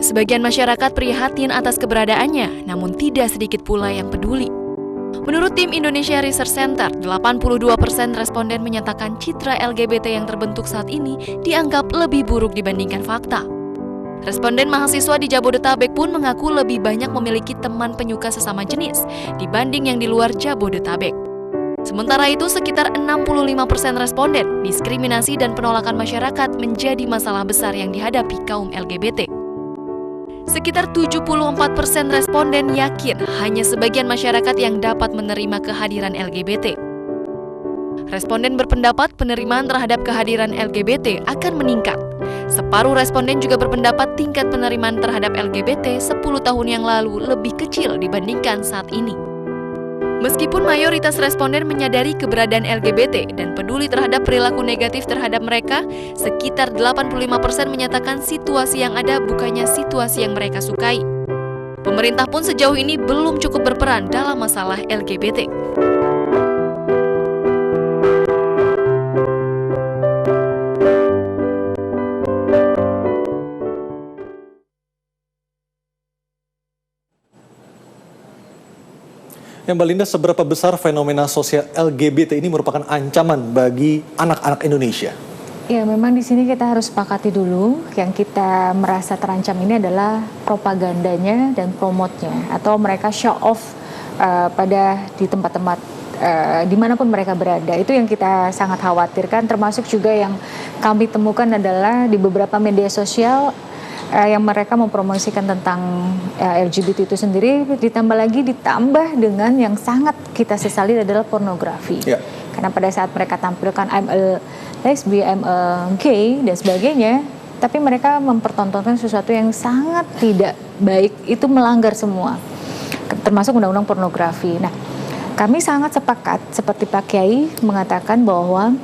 Sebagian masyarakat prihatin atas keberadaannya, namun tidak sedikit pula yang peduli. Menurut tim Indonesia Research Center, 82% responden menyatakan citra LGBT yang terbentuk saat ini dianggap lebih buruk dibandingkan fakta. Responden mahasiswa di Jabodetabek pun mengaku lebih banyak memiliki teman penyuka sesama jenis dibanding yang di luar Jabodetabek. Sementara itu, sekitar 65% responden, diskriminasi dan penolakan masyarakat menjadi masalah besar yang dihadapi kaum LGBT. Sekitar 74% responden yakin hanya sebagian masyarakat yang dapat menerima kehadiran LGBT. Responden berpendapat penerimaan terhadap kehadiran LGBT akan meningkat. Separuh responden juga berpendapat tingkat penerimaan terhadap LGBT 10 tahun yang lalu lebih kecil dibandingkan saat ini. Meskipun mayoritas responden menyadari keberadaan LGBT dan peduli terhadap perilaku negatif terhadap mereka, sekitar 85% menyatakan situasi yang ada bukannya situasi yang mereka sukai. Pemerintah pun sejauh ini belum cukup berperan dalam masalah LGBT. Ya, Mbak Linda, seberapa besar fenomena sosial LGBT ini merupakan ancaman bagi anak-anak Indonesia? Ya, memang di sini kita harus sepakati dulu yang kita merasa terancam ini adalah propagandanya dan promotnya, atau mereka show off di tempat-tempat dimanapun mereka berada. Itu yang kita sangat khawatirkan, termasuk juga yang kami temukan adalah di beberapa media sosial yang mereka mempromosikan tentang LGBT itu sendiri, ditambah dengan yang sangat kita sesali adalah pornografi. Yeah. Karena pada saat mereka tampilkan I'm a lesbian, I'm a gay dan sebagainya, tapi mereka mempertontonkan sesuatu yang sangat tidak baik, itu melanggar semua, termasuk undang-undang pornografi. Nah, kami sangat sepakat seperti Pak Kiai mengatakan bahwa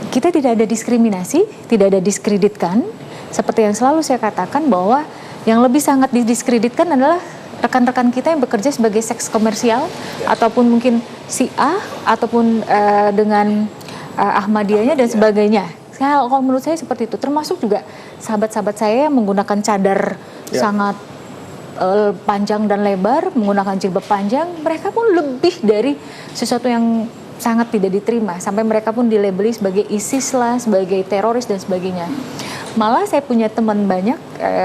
kita tidak ada diskriminasi, tidak ada diskreditkan. Seperti yang selalu saya katakan bahwa yang lebih sangat didiskreditkan adalah rekan-rekan kita yang bekerja sebagai seks komersial, ataupun mungkin si A, ataupun dengan Ahmadiyahnya dan sebagainya. Kalau menurut saya seperti itu, termasuk juga sahabat-sahabat saya yang menggunakan cadar sangat panjang dan lebar, menggunakan jilbab panjang, mereka pun lebih dari sesuatu yang sangat tidak diterima, sampai mereka pun dilabeli sebagai ISIS lah, sebagai teroris dan sebagainya. Malah saya punya teman banyak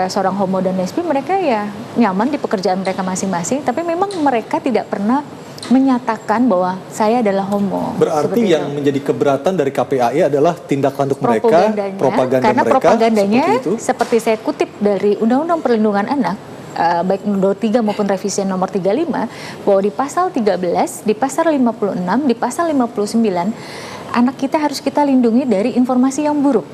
seorang homo dan lesbi, mereka ya nyaman di pekerjaan mereka masing-masing, tapi memang mereka tidak pernah menyatakan bahwa saya adalah homo. Berarti yang menjadi keberatan dari KPAI adalah tindak lanjut mereka, propaganda karena mereka, propagandanya seperti saya kutip dari Undang-Undang Perlindungan Anak, baik nomor 3 maupun revisi nomor 35, bahwa di pasal 13, di pasal 56, di pasal 59, anak kita harus kita lindungi dari informasi yang buruk.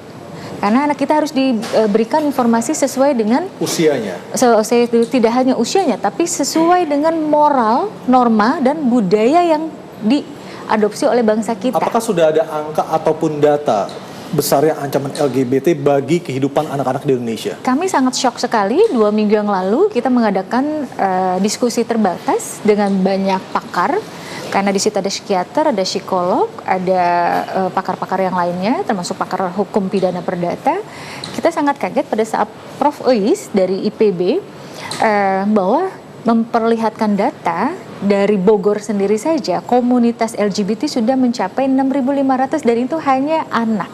Karena anak kita harus diberikan informasi sesuai dengan usianya. Tidak hanya usianya, tapi sesuai dengan moral, norma, dan budaya yang diadopsi oleh bangsa kita. Apakah sudah ada angka ataupun data besarnya ancaman LGBT bagi kehidupan anak-anak di Indonesia? Kami sangat shock sekali. 2 minggu yang lalu kita mengadakan diskusi terbatas dengan banyak pakar. Karena di situ ada psikiater, ada psikolog, ada pakar-pakar yang lainnya, termasuk pakar hukum pidana perdata. Kita sangat kaget pada saat Prof. Ois dari IPB bahwa memperlihatkan data dari Bogor sendiri saja, komunitas LGBT sudah mencapai 6.500, dan itu hanya anak.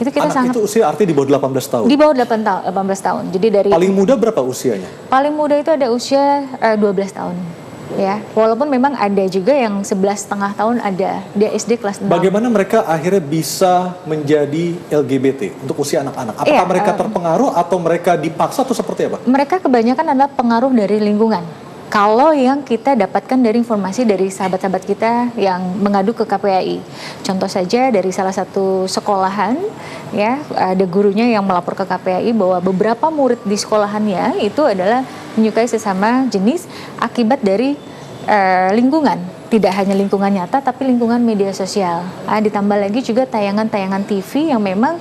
Itu kita anak itu usia artinya di bawah 18 tahun? Di bawah 18 tahun. Jadi dari paling muda berapa usianya? Paling muda itu ada usia 12 tahun. Ya, walaupun memang ada juga yang 11,5 tahun, ada dia SD kelas 6. Bagaimana mereka akhirnya bisa menjadi LGBT untuk usia anak-anak? Apakah mereka terpengaruh atau mereka dipaksa atau seperti apa? Mereka kebanyakan adalah pengaruh dari lingkungan. Kalau yang kita dapatkan dari informasi dari sahabat-sahabat kita yang mengadu ke KPAI, contoh saja dari salah satu sekolahan, ya ada gurunya yang melapor ke KPAI bahwa beberapa murid di sekolahannya itu adalah menyukai sesama jenis akibat dari lingkungan, tidak hanya lingkungan nyata tapi lingkungan media sosial. Ditambah lagi juga tayangan-tayangan TV yang memang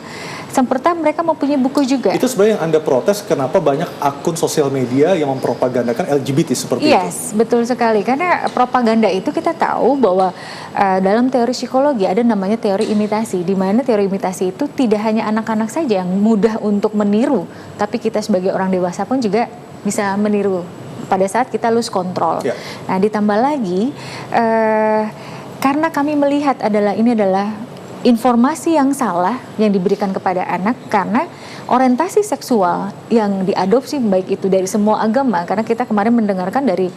serta mereka mempunyai buku juga. Itu sebenarnya yang Anda protes kenapa banyak akun sosial media yang mempropagandakan LGBT seperti itu. Yes, betul sekali. Karena propaganda itu kita tahu bahwa dalam teori psikologi ada namanya teori imitasi, di mana teori imitasi itu tidak hanya anak-anak saja yang mudah untuk meniru, tapi kita sebagai orang dewasa pun juga bisa meniru pada saat kita lose control. Ya. Nah, ditambah lagi karena kami melihat ini adalah informasi yang salah yang diberikan kepada anak karena orientasi seksual yang diadopsi baik itu dari semua agama, karena kita kemarin mendengarkan dari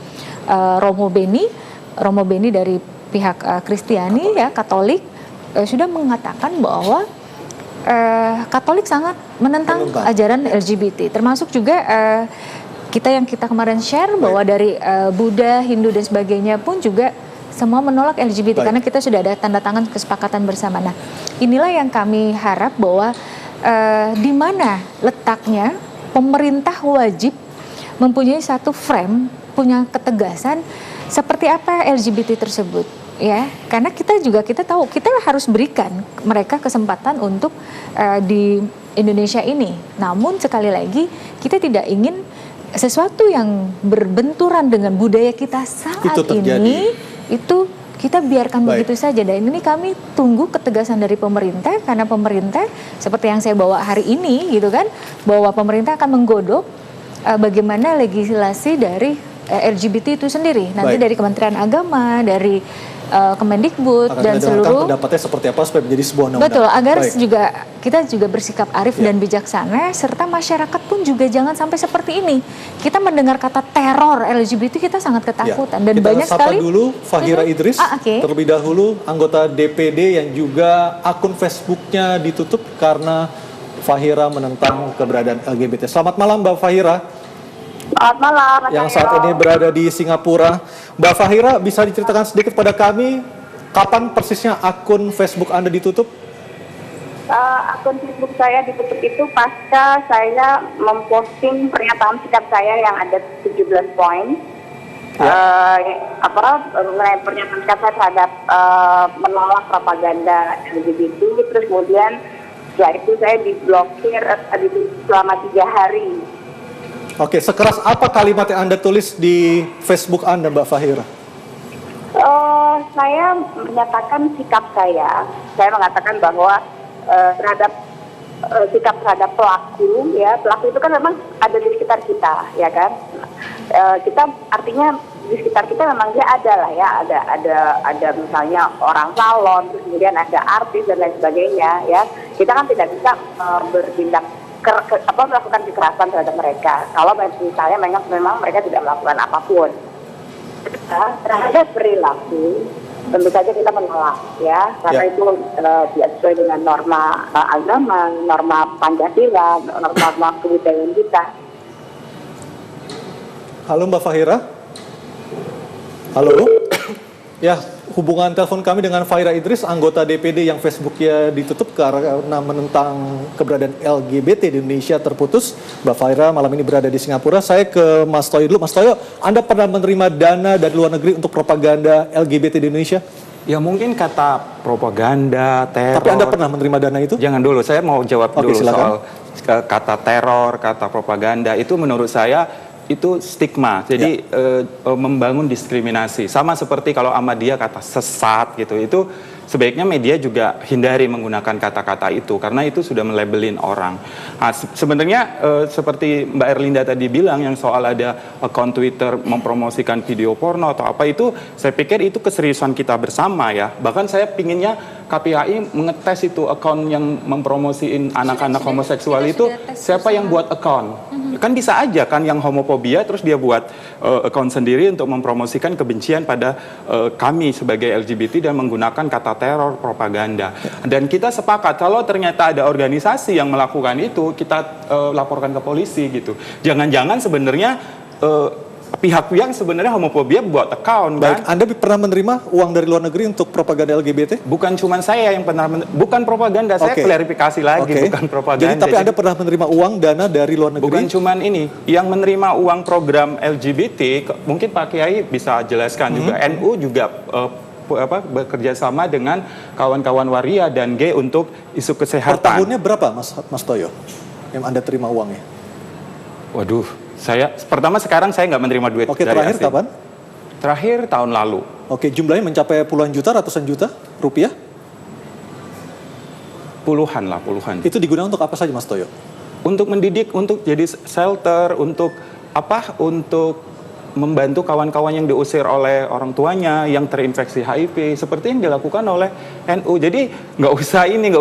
Romo Beni dari pihak Kristiani ya Katolik sudah mengatakan bahwa Katolik sangat menentang ajaran LGBT, termasuk juga kita kemarin share bahwa dari Buddha, Hindu dan sebagainya pun juga semua menolak LGBT. Karena kita sudah ada tanda tangan kesepakatan bersama. Nah, inilah yang kami harap bahwa di mana letaknya pemerintah wajib mempunyai satu frame, punya ketegasan seperti apa LGBT tersebut, ya. Karena kita tahu kita harus berikan mereka kesempatan untuk di Indonesia ini. Namun sekali lagi kita tidak ingin sesuatu yang berbenturan dengan budaya kita saat ini itu kita biarkan begitu saja. Dan ini kami tunggu ketegasan dari pemerintah, karena pemerintah seperti yang saya bawa hari ini gitu kan, bahwa pemerintah akan menggodok bagaimana legislasi dari LGBT itu sendiri. Nanti dari Kementerian Agama, dari Kemendikbud dan seluruh pendapatnya seperti apa supaya menjadi sebuah undang-undang. Betul, agar kita juga bersikap arif dan bijaksana, serta masyarakat pun juga jangan sampai seperti ini. Kita mendengar kata teror LGBT kita sangat ketakutan dan kita banyak sapa sekali. dulu Fahira Idris, terlebih dahulu anggota DPD yang juga akun Facebooknya ditutup karena Fahira menentang keberadaan LGBT. Selamat malam Mbak Fahira. Selamat malam. Yang saat ini berada di Singapura. Mbak Fahira, bisa diceritakan sedikit pada kami kapan persisnya akun Facebook Anda ditutup? Akun Facebook saya ditutup itu pasca saya memposting pernyataan sikap saya yang ada 17 poin. Pernyataan sikap saya terhadap menolak propaganda LGBT. Terus kemudian setelah itu saya diblokir selama 3 hari. Oke, sekeras apa kalimat yang Anda tulis di Facebook Anda, Mbak Fahira? Saya menyatakan sikap saya. Saya mengatakan bahwa terhadap sikap terhadap pelaku, ya pelaku itu kan memang ada di sekitar kita, ya kan? Kita artinya di sekitar kita memang dia ada lah ya, ada misalnya orang salon, terus kemudian ada artis dan lain sebagainya, ya. Kita kan tidak bisa bertindak melakukan kekerasan terhadap mereka kalau misalnya memang mereka tidak melakukan apapun. Terhadap perilaku tentu saja kita menolak, ya, karena itu tidak sesuai dengan norma agama, norma Pancasila, norma kebudayaan kita. Halo Mbak Fahira. Halo. Ya, hubungan telepon kami dengan Fahira Idris, anggota DPD yang Facebooknya ditutup karena menentang keberadaan LGBT di Indonesia terputus. Mbak Fahira malam ini berada di Singapura. Saya ke Mas Toyo dulu. Mas Toyo, Anda pernah menerima dana dari luar negeri untuk propaganda LGBT di Indonesia? Ya mungkin kata propaganda, teror. Tapi Anda pernah menerima dana itu? Jangan dulu, saya mau jawab dulu silakan. soal kata teror, kata propaganda. Itu menurut saya itu stigma, jadi membangun diskriminasi. Sama seperti kalau Ahmadiyah kata sesat gitu, itu sebaiknya media juga hindari menggunakan kata-kata itu, karena itu sudah melabelin orang. Nah, sebenarnya seperti Mbak Erlinda tadi bilang, yang soal ada akun Twitter mempromosikan video porno atau apa itu, saya pikir itu keseriusan kita bersama ya. Bahkan saya pinginnya KPAI mengetes itu akun yang mempromosiin anak-anak homoseksual itu, siapa yang buat akun? Kan bisa aja kan yang homofobia terus dia buat akun sendiri untuk mempromosikan kebencian pada kami sebagai LGBT dan menggunakan kata teror, propaganda. Dan kita sepakat kalau ternyata ada organisasi yang melakukan itu, kita laporkan ke polisi gitu. Jangan-jangan sebenarnya pihak yang sebenarnya homofobia buat account kan. Anda pernah menerima uang dari luar negeri untuk propaganda LGBT? Bukan cuma saya yang pernah bukan propaganda, saya klarifikasi lagi, bukan propaganda. Jadi tapi Anda pernah menerima uang dana dari luar negeri? Bukan cuma ini, yang menerima uang program LGBT, mungkin Pak Kiai bisa jelaskan juga. NU juga bekerja sama dengan kawan-kawan waria dan G untuk isu Per kesehatan. tahunnya berapa Mas Toyo yang Anda terima uangnya? Waduh, pertama sekarang saya nggak menerima duit Oke, dari terakhir asing. kapan? Terakhir tahun lalu. Oke, jumlahnya mencapai puluhan juta, ratusan juta rupiah? Puluhan. Itu digunakan untuk apa saja Mas Toyo? Untuk mendidik, untuk jadi shelter, untuk membantu kawan-kawan yang diusir oleh orang tuanya yang terinfeksi HIV, seperti yang dilakukan oleh NU. Jadi nggak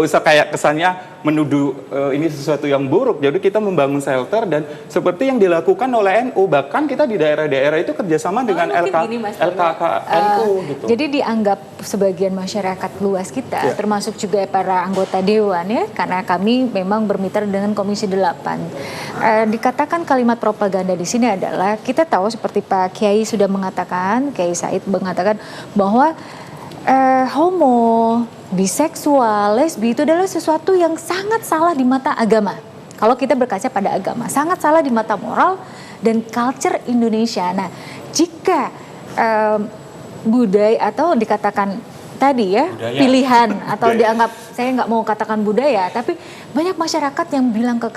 usah kayak kesannya menuduh ini sesuatu yang buruk. Jadi kita membangun shelter dan seperti yang dilakukan oleh NU, bahkan kita di daerah-daerah itu kerjasama dengan LKK NU gitu. Jadi dianggap sebagian masyarakat luas kita, termasuk juga para anggota dewan ya, karena kami memang bermitra dengan Komisi 8. Dikatakan kalimat propaganda di sini adalah, kita tahu seperti Pak Kiai sudah mengatakan, Kiai Said mengatakan bahwa homo, biseksual, lesbi itu adalah sesuatu yang sangat salah di mata agama. Kalau kita berkaca pada agama, sangat salah di mata moral dan culture Indonesia. Nah, jika budaya atau dikatakan tadi ya budaya. Pilihan atau dianggap, saya nggak mau katakan budaya, tapi banyak masyarakat yang bilang ke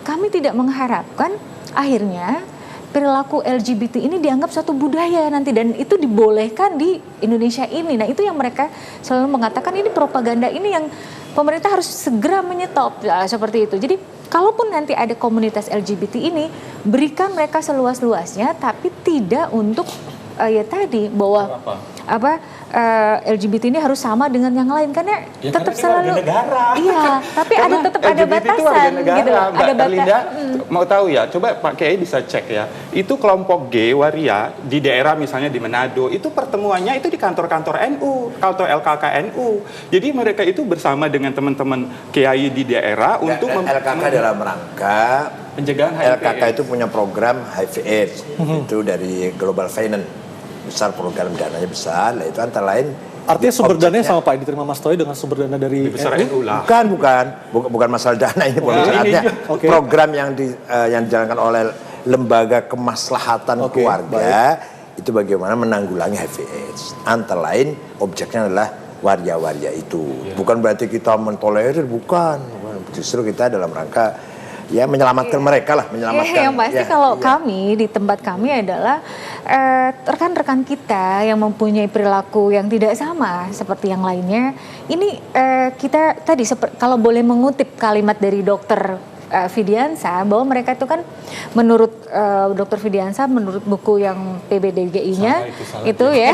kami tidak mengharapkan akhirnya perilaku LGBT ini dianggap suatu budaya nanti dan itu dibolehkan di Indonesia ini. Nah, itu yang mereka selalu mengatakan ini propaganda, ini yang pemerintah harus segera menyetop seperti itu. Jadi kalaupun nanti ada komunitas LGBT ini, berikan mereka seluas-luasnya, tapi tidak untuk ya tadi bahwa LGBT ini harus sama dengan yang lain karena ya, tetap selalu iya, tapi ada tetap ada batasan gitu. Ada batasan. Mau tahu ya, coba Pak Kiai bisa cek ya. Itu kelompok G waria di daerah misalnya di Manado, itu pertemuannya itu di kantor-kantor NU, kantor LKK NU. Jadi mereka itu bersama dengan teman-teman kiai di daerah untuk LKK dalam rangka pencegahan HIV. LKK itu punya program HIV/AIDS itu dari Global Finance. Besar program dananya besar, itu antara lain. Artinya sumber dananya sama Pak yang diterima Mas Toyo dengan sumber dana dari besar NU lah. Bukan masalah dana ini, program yang dijalankan oleh lembaga kemaslahatan keluarga itu bagaimana menanggulangi HIV/AIDS. Antara lain objeknya adalah waria-waria itu. Bukan berarti kita mentolerir, bukan. Justru kita dalam rangka ya menyelamatkan mereka lah, menyelamatkan. Yang pasti kalau kami di tempat kami adalah rekan-rekan kita yang mempunyai perilaku yang tidak sama seperti yang lainnya. Ini kita tadi kalau boleh mengutip kalimat dari Dokter Fidiansa bahwa mereka itu kan menurut Dokter Fidiansa menurut buku yang PBDGI-nya itu ya.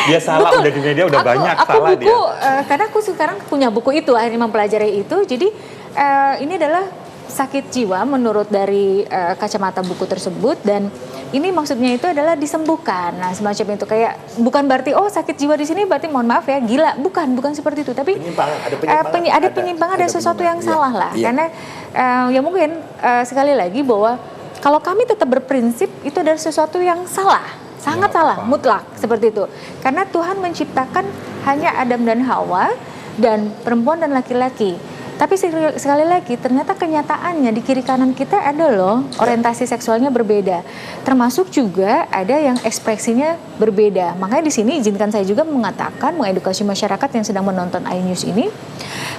Dia salah udah di media udah banyak salah buku, dia. Karena aku sekarang punya buku itu akhirnya mempelajari itu. Jadi ini adalah sakit jiwa menurut dari kacamata buku tersebut dan ini maksudnya itu adalah disembuhkan. Nah, semacam itu kayak bukan berarti sakit jiwa di sini berarti mohon maaf ya gila, bukan seperti itu, tapi ada penyimpangan, ada sesuatu yang salah lah. Karena ya mungkin sekali lagi bahwa kalau kami tetap berprinsip itu adalah sesuatu yang salah, sangat salah, mutlak seperti itu. Karena Tuhan menciptakan hanya Adam dan Hawa dan perempuan dan laki-laki. Tapi sekali lagi ternyata kenyataannya di kiri kanan kita ada loh orientasi seksualnya berbeda. Termasuk juga ada yang ekspresinya berbeda. Makanya di sini izinkan saya juga mengatakan, mengedukasi masyarakat yang sedang menonton iNews ini.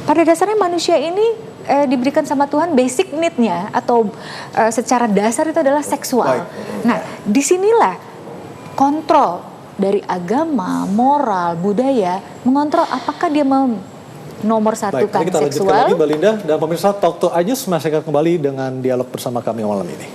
Pada dasarnya manusia ini diberikan sama Tuhan basic need-nya atau secara dasar itu adalah seksual. Nah, disinilah kontrol dari agama, moral, budaya mengontrol apakah dia nomor satu kan seksual. Kita lanjutkan lagi Mbak Linda dan pemirsa Talk to iNews masih akan kembali dengan dialog bersama kami malam ini.